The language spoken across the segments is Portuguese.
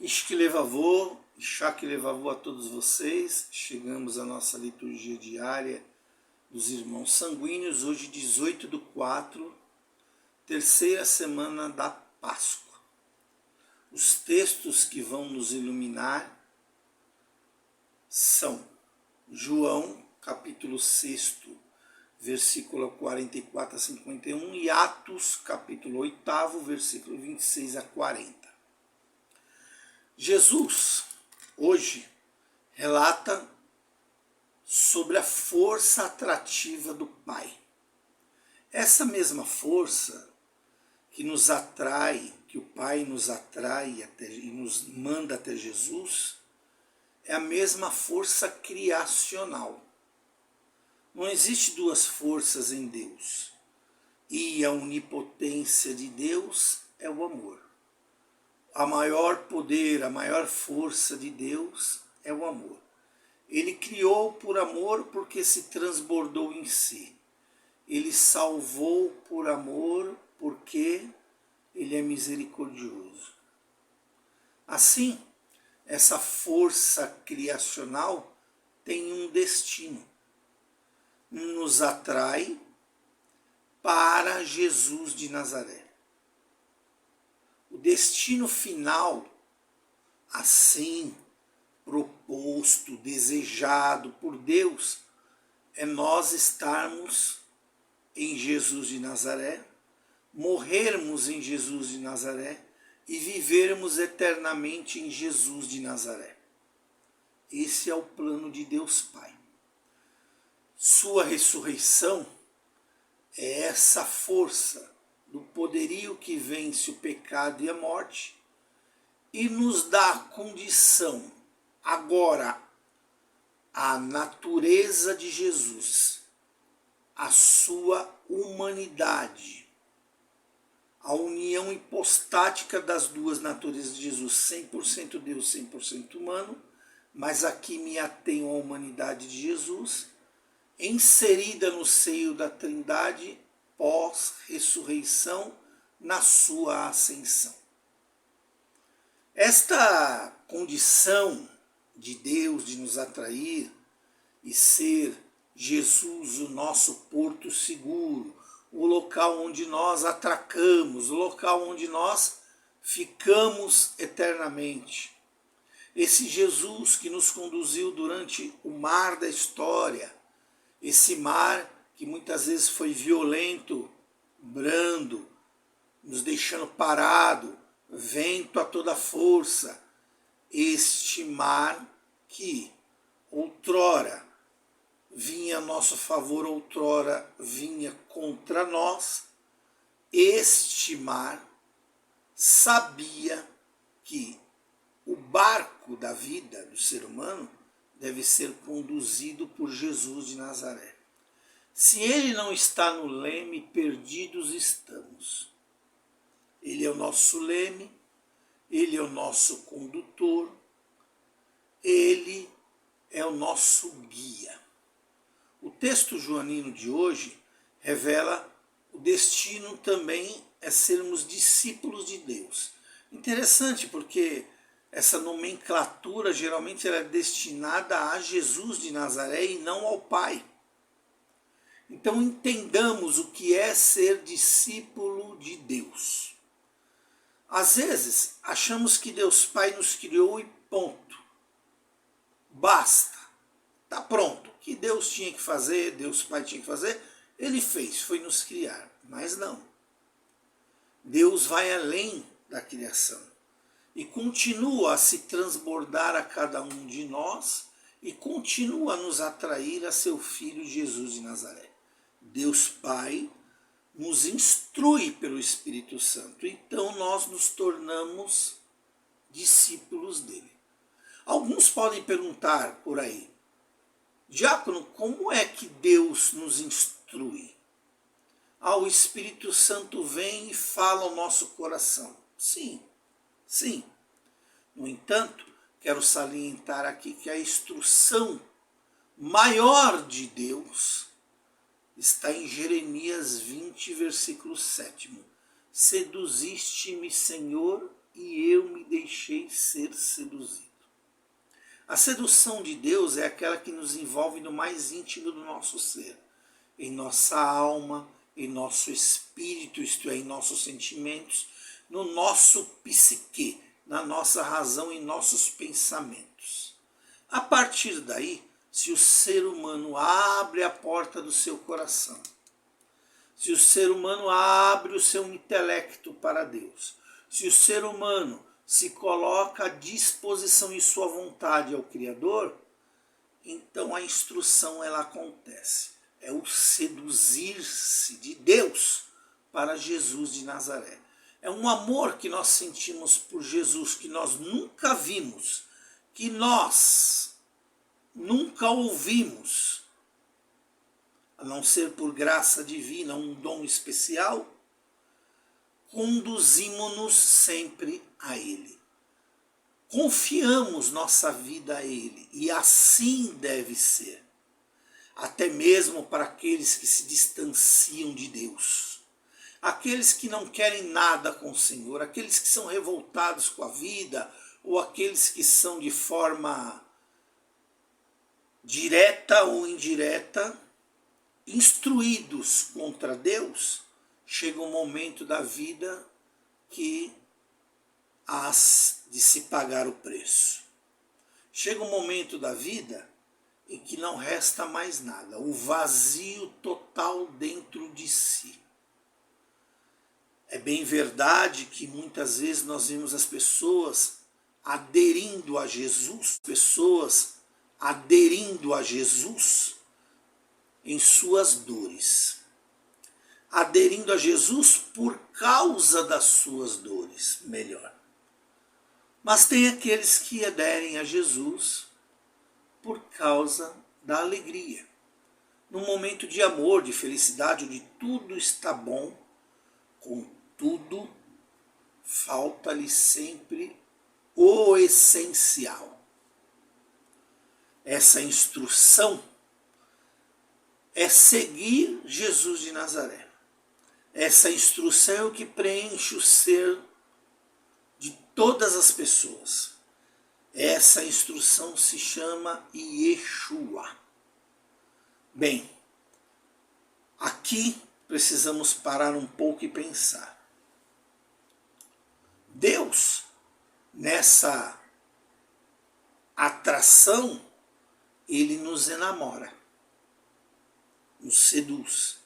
Ishk Levavô, Ishak Levavô a todos vocês. Chegamos à nossa liturgia diária dos irmãos sanguíneos, hoje 18/4, terceira semana da Páscoa. Os textos que vão nos iluminar são João, capítulo 6, versículo 44 a 51, e Atos, capítulo 8, versículo 26 a 40. Jesus, hoje, relata sobre a força atrativa do Pai. Essa mesma força que nos atrai, que o Pai nos atrai e nos manda até Jesus, é a mesma força criacional. Não existe duas forças em Deus. E a onipotência de Deus é o amor. A maior poder, a maior força de Deus é o amor. Ele criou por amor porque se transbordou em si. Ele salvou por amor porque ele é misericordioso. Assim, essa força criacional tem um destino. Nos atrai para Jesus de Nazaré. O destino final, assim proposto, desejado por Deus, é nós estarmos em Jesus de Nazaré, morrermos em Jesus de Nazaré e vivermos eternamente em Jesus de Nazaré. Esse é o plano de Deus Pai. Sua ressurreição é essa força do poderio que vence o pecado e a morte e nos dá a condição, agora, a natureza de Jesus, a sua humanidade, a união hipostática das duas naturezas de Jesus, 100% Deus, 100% humano, mas aqui me atenho à humanidade de Jesus, inserida no seio da Trindade, pós-ressurreição, na sua ascensão. Esta condição de Deus de nos atrair e ser Jesus o nosso porto seguro, o local onde nós atracamos, o local onde nós ficamos eternamente. Esse Jesus que nos conduziu durante o mar da história, esse mar que muitas vezes foi violento, brando, nos deixando parado, vento a toda força. Este mar que outrora vinha a nosso favor, outrora vinha contra nós, este mar sabia que o barco da vida do ser humano deve ser conduzido por Jesus de Nazaré. Se ele não está no leme, perdidos estamos. Ele é o nosso leme, ele é o nosso condutor, ele é o nosso guia. O texto joanino de hoje revela o destino também é sermos discípulos de Deus. Interessante porque essa nomenclatura geralmente era destinada a Jesus de Nazaré e não ao Pai. Então entendamos o que é ser discípulo de Deus. Às vezes achamos que Deus Pai nos criou e ponto. Basta. Está pronto. O que Deus tinha que fazer, Deus Pai tinha que fazer, Ele fez, foi nos criar. Mas não. Deus vai além da criação e continua a se transbordar a cada um de nós e continua a nos atrair a seu Filho Jesus de Nazaré. Deus Pai nos instrui pelo Espírito Santo, então nós nos tornamos discípulos dele. Alguns podem perguntar por aí, diácono, como é que Deus nos instrui? O Espírito Santo vem e fala ao nosso coração. Sim, sim. No entanto, quero salientar aqui que a instrução maior de Deus está em Jeremias 20, versículo 7. Seduziste-me, Senhor, e eu me deixei deixei ser seduzido. A sedução de Deus é aquela que nos envolve no mais íntimo do nosso ser, em nossa alma, em nosso espírito, isto é, em nossos sentimentos, no nosso psique, na nossa razão, em nossos pensamentos. A partir daí, se o ser humano abre a porta do seu coração, se o ser humano abre o seu intelecto para Deus, se o ser humano se coloca à disposição e sua vontade ao Criador, então a instrução ela acontece. É o seduzir-se de Deus para Jesus de Nazaré. É um amor que nós sentimos por Jesus, que nós nunca vimos, que nós nunca ouvimos, a não ser por graça divina, um dom especial, conduzimos-nos sempre a Ele. Confiamos nossa vida a Ele, e assim deve ser. Até mesmo para aqueles que se distanciam de Deus. Aqueles que não querem nada com o Senhor, aqueles que são revoltados com a vida, ou aqueles que são de forma direta ou indireta, instruídos contra Deus, chega um momento da vida que hás de se pagar o preço. Chega um momento da vida em que não resta mais nada, o vazio total dentro de si. É bem verdade que muitas vezes nós vemos as pessoas aderindo a Jesus, em suas dores. Aderindo a Jesus por causa das suas dores, melhor. Mas tem aqueles que aderem a Jesus por causa da alegria. Num momento de amor, de felicidade, onde tudo está bom, contudo, falta-lhe sempre o essencial. Essa instrução é seguir Jesus de Nazaré. Essa instrução é o que preenche o ser de todas as pessoas. Essa instrução se chama Yeshua. Bem, aqui precisamos parar um pouco e pensar. Deus, nessa atração, Ele nos enamora, nos seduz.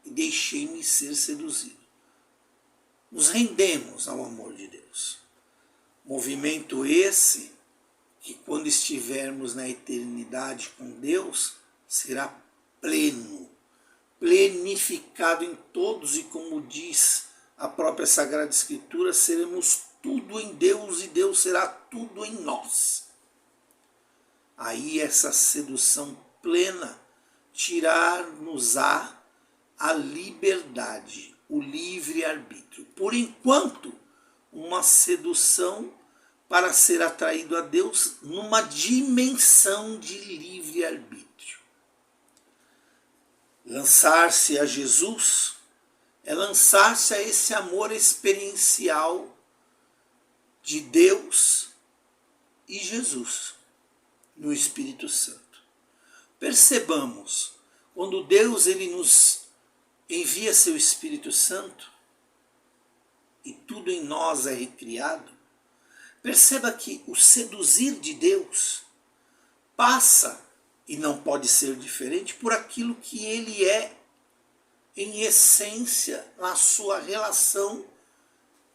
E deixei-me ser seduzido. Nos rendemos ao amor de Deus. Movimento esse que quando estivermos na eternidade com Deus, será pleno, plenificado em todos, e como diz a própria Sagrada Escritura, seremos tudo em Deus e Deus será tudo em nós. Aí essa sedução plena tirar-nos-á a liberdade, o livre-arbítrio. Por enquanto, uma sedução para ser atraído a Deus numa dimensão de livre-arbítrio. Lançar-se a Jesus é lançar-se a esse amor experiencial de Deus e Jesus no Espírito Santo. Percebamos, quando Deus ele nos envia seu Espírito Santo e tudo em nós é recriado, perceba que o seduzir de Deus passa, e não pode ser diferente, por aquilo que Ele é em essência, na sua relação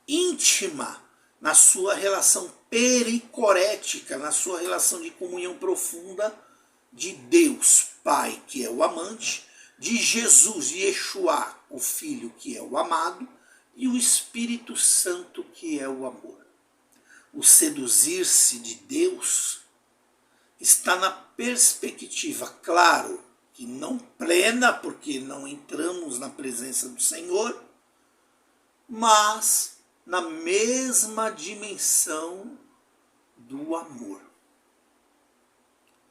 íntima, na sua relação pericorética, na sua relação de comunhão profunda de Deus Pai, que é o amante, de Jesus, Yeshua, o Filho, que é o amado, e o Espírito Santo, que é o amor. O seduzir-se de Deus está na perspectiva, claro, que não plena, porque não entramos na presença do Senhor, mas na mesma dimensão do amor.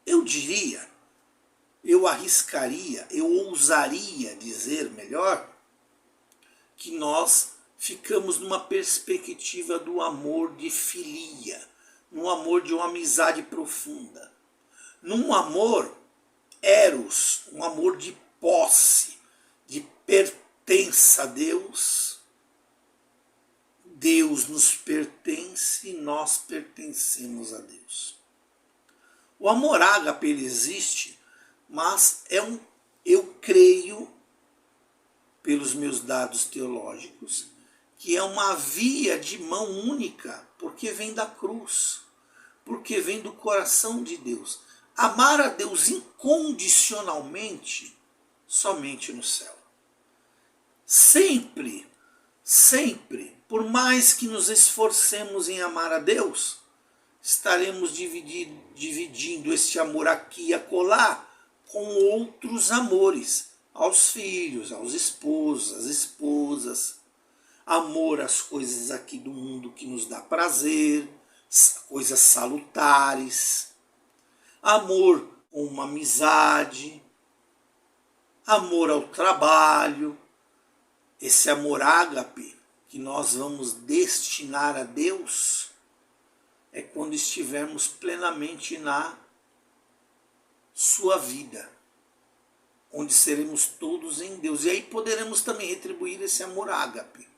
Eu diria, eu arriscaria, eu ousaria dizer melhor, que nós ficamos numa perspectiva do amor de filia, num amor de uma amizade profunda, num amor eros, um amor de posse, de pertença a Deus. Deus nos pertence e nós pertencemos a Deus. O amor ágape ele existe, mas eu creio, pelos meus dados teológicos, que é uma via de mão única, porque vem da cruz, porque vem do coração de Deus. Amar a Deus incondicionalmente, somente no céu. Sempre, sempre, por mais que nos esforcemos em amar a Deus, estaremos dividindo este amor aqui e acolá com outros amores, aos filhos, aos esposos, às esposas, amor às coisas aqui do mundo que nos dá prazer, coisas salutares, amor com uma amizade, amor ao trabalho. Esse amor ágape que nós vamos destinar a Deus é quando estivermos plenamente na sua vida, onde seremos todos em Deus. E aí poderemos também retribuir esse amor ágape.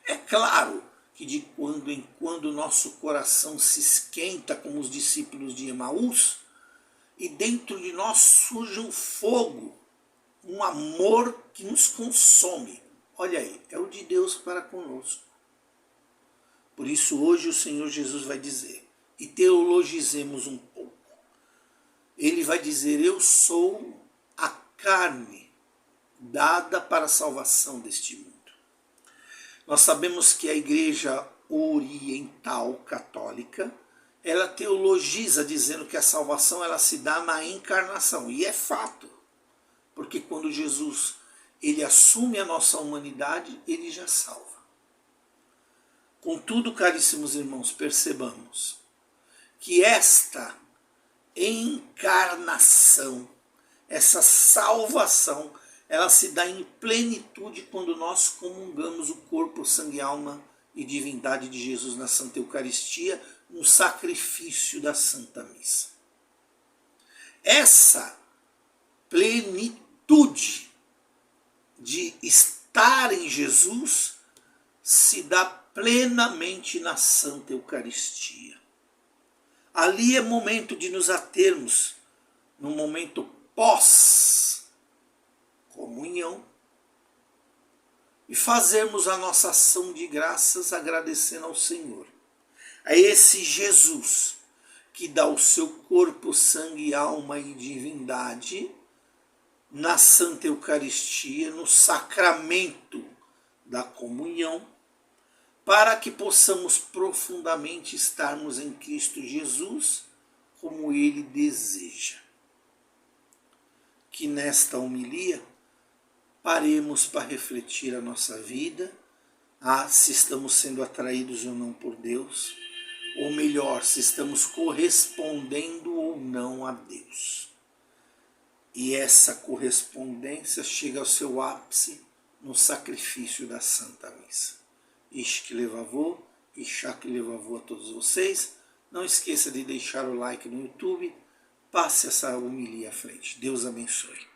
É claro que de quando em quando nosso coração se esquenta, como os discípulos de Emaús, e dentro de nós surge um fogo, um amor que nos consome. Olha aí, é o de Deus para conosco. Por isso hoje o Senhor Jesus vai dizer, e teologizemos um pouco. Ele vai dizer, eu sou a carne dada para a salvação deste mundo. Nós sabemos que a Igreja Oriental Católica, ela teologiza dizendo que a salvação ela se dá na encarnação. E é fato, porque quando Jesus ele assume a nossa humanidade, ele já salva. Contudo, caríssimos irmãos, percebamos que esta encarnação, essa salvação, ela se dá em plenitude quando nós comungamos o corpo, sangue, alma e divindade de Jesus na Santa Eucaristia, no sacrifício da Santa Missa. Essa plenitude de estar em Jesus se dá plenamente na Santa Eucaristia. Ali é momento de nos atermos no momento pós-comunhão e fazermos a nossa ação de graças agradecendo ao Senhor. A esse Jesus que dá o seu corpo, sangue, alma e divindade na Santa Eucaristia, no sacramento da comunhão, para que possamos profundamente estarmos em Cristo Jesus como Ele deseja. Que nesta homilia paremos para refletir a nossa vida, se estamos sendo atraídos ou não por Deus, ou melhor, se estamos correspondendo ou não a Deus. E essa correspondência chega ao seu ápice no sacrifício da Santa Missa. Ishk levavô, Ishak levavô a todos vocês. Não esqueça de deixar o like no YouTube. Passe essa homilia à frente. Deus abençoe.